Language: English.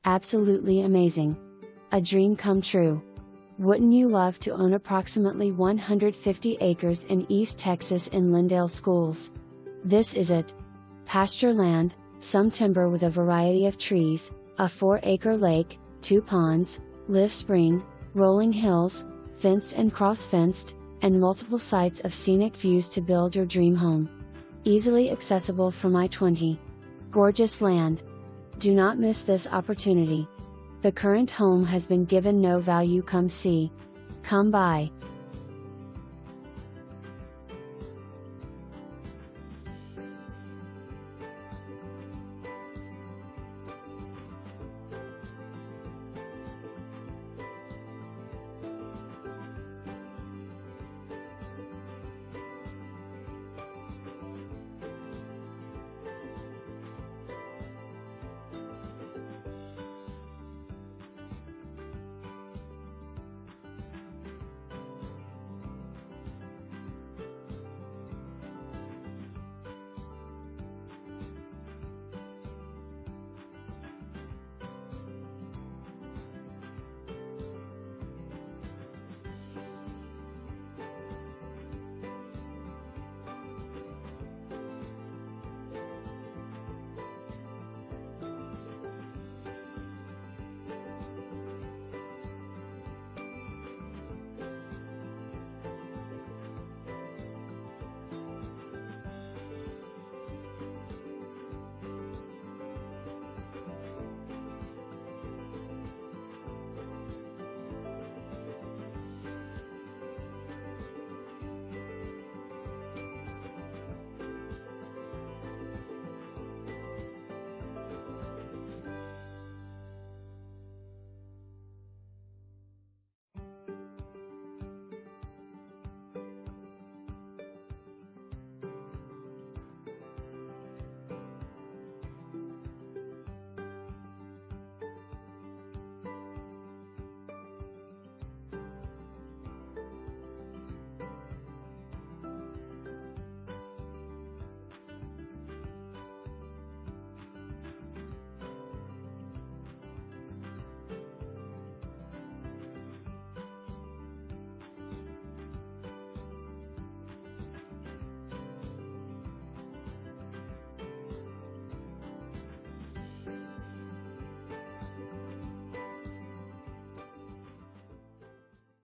Absolutely amazing. A dream come true. Wouldn't you love to own approximately 150 acres in East Texas in Lindale schools? This is it. Pasture land, some timber with a variety of trees, a 4-acre lake, 2 ponds, live spring, rolling hills, fenced and cross-fenced, and multiple sites of scenic views to build your dream home. Easily accessible from I-20. Gorgeous land. Do not miss this opportunity. The current home has been given no value. Come see. Come buy.